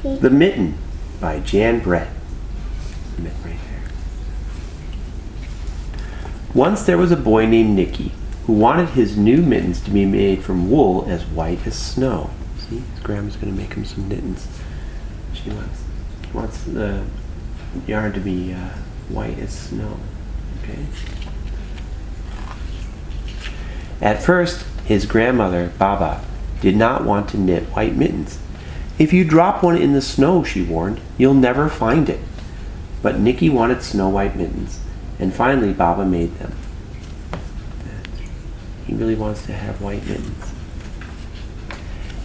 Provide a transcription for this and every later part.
The Mitten by Jan Brett. The Mitten right there. Once there was a boy named Nicky who wanted his new mittens to be made from wool as white as snow. See, his grandma's going to make him some mittens. He wants the yarn to be white as snow. Okay. At first, his grandmother, Baba, did not want to knit white mittens. If you drop one in the snow, she warned, you'll never find it. But Nicky wanted snow white mittens, and finally Baba made them. He really wants to have white mittens.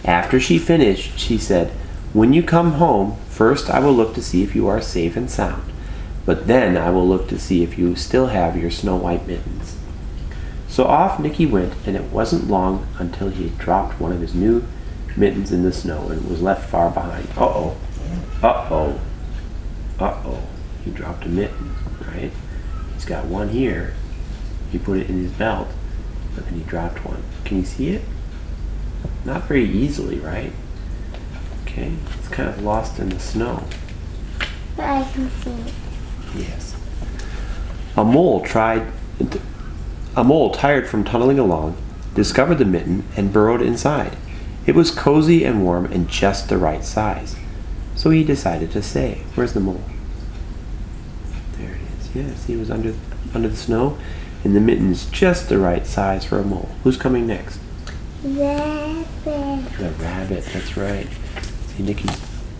After she finished, she said, "When you come home, first I will look to see if you are safe and sound, but then I will look to see if you still have your snow white mittens." So off Nicky went, and it wasn't long until he had dropped one of his new mittens in the snow and was left far behind. Uh-oh. Uh-oh. Uh-oh. He dropped a mitten, right? He's got one here. He put it in his belt, but then he dropped one. Can you see it? Not very easily, right? Okay, it's kind of lost in the snow. But I can see it. Yes. A mole, tired from tunneling along, discovered the mitten and burrowed inside. It was cozy and warm and just the right size. So he decided to stay. Where's the mole? There it is. Yes, he was under the snow, and the mitten's just the right size for a mole. Who's coming next? Rabbit. The rabbit, that's right. See,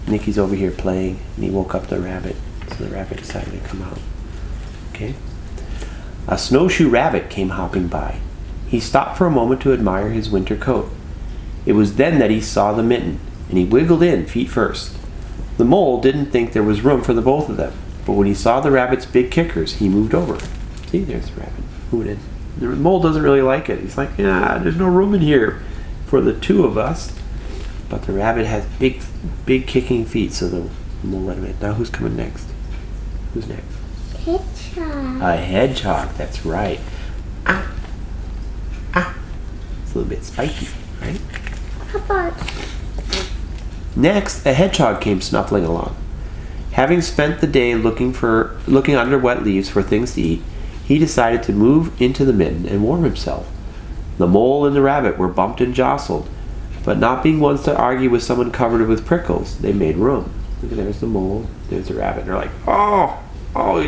Nicky's over here playing, and he woke up the rabbit, so the rabbit decided to come out. Okay. A snowshoe rabbit came hopping by. He stopped for a moment to admire his winter coat. It was then that he saw the mitten, and he wiggled in, feet first. The mole didn't think there was room for the both of them, but when he saw the rabbit's big kickers, he moved over. See, there's the rabbit. Who did? The mole doesn't really like it. He's like, yeah, there's no room in here for the two of us. But the rabbit has big kicking feet, so the mole let him in. Now who's coming next? Who's next? Hedgehog. A hedgehog, that's right. Ah. Ah. It's a little bit spiky, right? How about... Next, a hedgehog came snuffling along. Having spent the day looking under wet leaves for things to eat, he decided to move into the mitten and warm himself. The mole and the rabbit were bumped and jostled, but not being ones to argue with someone covered with prickles, they made room. Look, there's the mole, there's the rabbit, and they're like, oh, ow,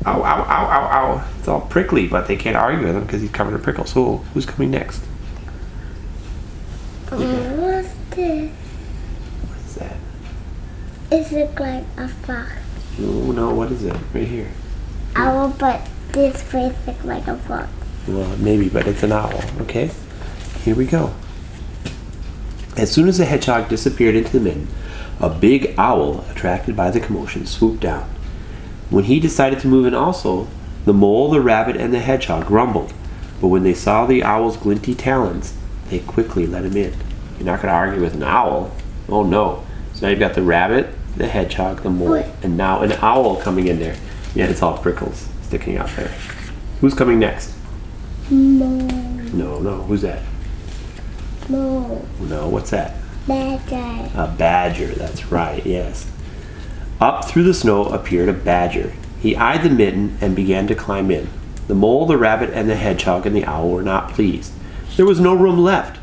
ow, ow, ow, ow. It's all prickly, but they can't argue with him because he's covered in prickles. So who's coming next? What's this? What is that? It looks like a fox. Oh, no, what is it? Right here. Owl, but this face looks like a fox. Well, maybe, but it's an owl, okay? Here we go. As soon as the hedgehog disappeared into the mitten, a big owl, attracted by the commotion, swooped down. When he decided to move in also, the mole, the rabbit, and the hedgehog grumbled, but when they saw the owl's glinty talons, they quickly let him in. You're not going to argue with an owl. Oh no. So now you've got the rabbit, the hedgehog, the mole, and now an owl coming in there. Yeah, it's all prickles sticking out there. Who's coming next? Mole. No, who's that? Mole. No, what's that? Badger. A badger, that's right, yes. Up through the snow appeared a badger. He eyed the mitten and began to climb in. The mole, the rabbit, and the hedgehog and the owl were not pleased. There was no room left.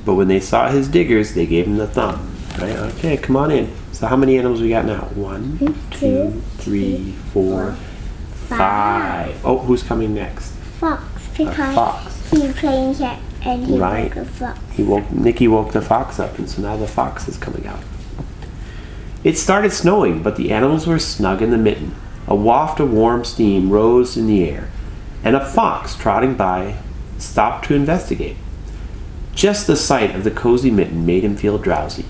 But when they saw his diggers, they gave him the thumb. Right? Okay, come on in. So how many animals we got now? 1, 2, 3, 4, 5. Oh, who's coming next? Fox. Because a fox. he's playing here and he Right. woke a fox. Nicky woke the fox up, and so now the fox is coming out. It started snowing, but the animals were snug in the mitten. A waft of warm steam rose in the air, and a fox trotting by stopped to investigate. Just the sight of the cozy mitten made him feel drowsy.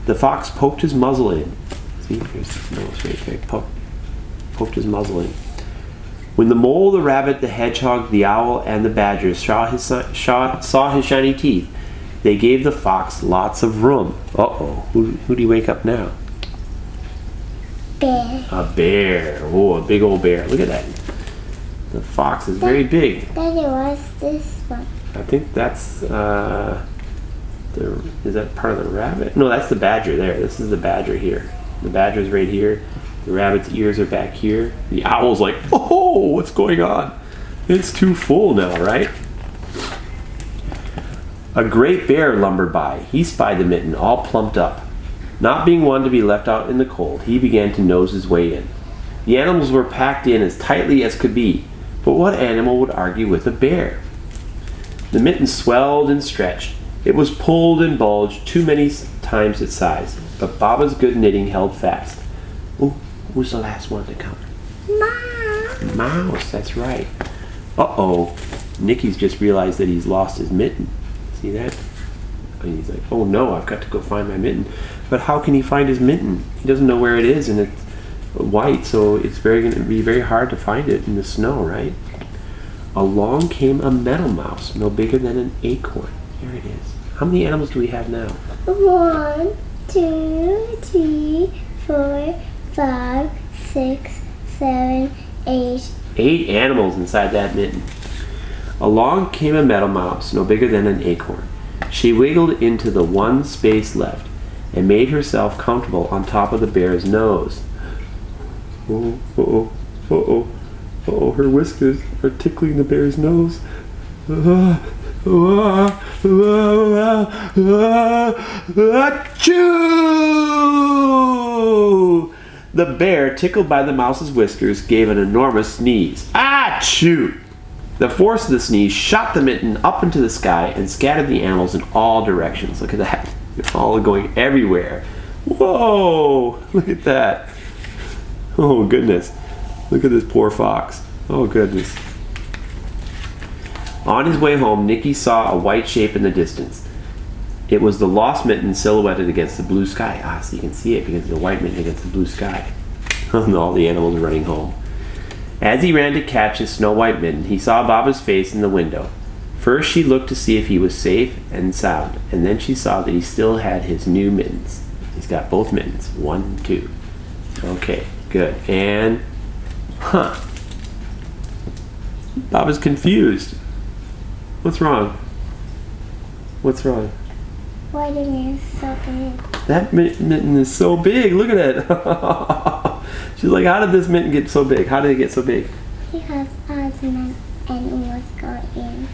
The fox poked his muzzle in. See, here's his nose right there. Poked his muzzle in. When the mole, the rabbit, the hedgehog, the owl, and the badger saw his shiny teeth, they gave the fox lots of room. Uh-oh, who do you wake up now? Bear. A bear. Oh, a big old bear. Look at that. The fox is very big. Daddy, what's this one? I think that's Is that part of the rabbit? No, that's the badger there. This is the badger here. The badger's right here. The rabbit's ears are back here. The owl's like, oh, what's going on? It's too full now, right? A great bear lumbered by. He spied the mitten all plumped up. Not being one to be left out in the cold, he began to nose his way in. The animals were packed in as tightly as could be, but what animal would argue with a bear? The mitten swelled and stretched. It was pulled and bulged too many times its size, but Baba's good knitting held fast. Ooh, who's the last one to come? Mom. Mouse, that's right. Uh-oh, Nicky's just realized that he's lost his mitten. See that? And he's like, oh no, I've got to go find my mitten. But how can he find his mitten? He doesn't know where it is, and it's white, so it's going to be very hard to find it in the snow, right? Along came a meadow mouse, no bigger than an acorn. Here it is. How many animals do we have now? 1, 2, 3, 4, 5, 6, 7, 8. 8 animals inside that mitten. Along came a meadow mouse, no bigger than an acorn. She wiggled into the one space left and made herself comfortable on top of the bear's nose. Oh, uh-oh, uh-oh, uh-oh, her whiskers are tickling the bear's nose. Achoo! The bear, tickled by the mouse's whiskers, gave an enormous sneeze. Achoo! The force of the sneeze shot the mitten up into the sky and scattered the animals in all directions. Look at that. They're all going everywhere. Whoa! Look at that. Oh, goodness. Look at this poor fox. Oh, goodness. On his way home, Nicky saw a white shape in the distance. It was the lost mitten silhouetted against the blue sky. Ah, so you can see it because it's a white mitten against the blue sky. And all the animals running home. As he ran to catch his snow-white mitten, he saw Baba's face in the window. First she looked to see if he was safe and sound, and then she saw that he still had his new mittens. He's got both mittens. 1, 2. Okay, good. And, Baba's confused. What's wrong? What's wrong? Why didn't you so big? That mitten is so big. Look at it. She's like, how did this mitten get so big? How did it get so big? Because Osmond and it was going in.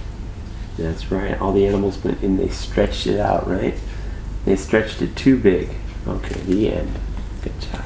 That's right. All the animals went in. They stretched it out, right? They stretched it too big. Okay, the end. Good job.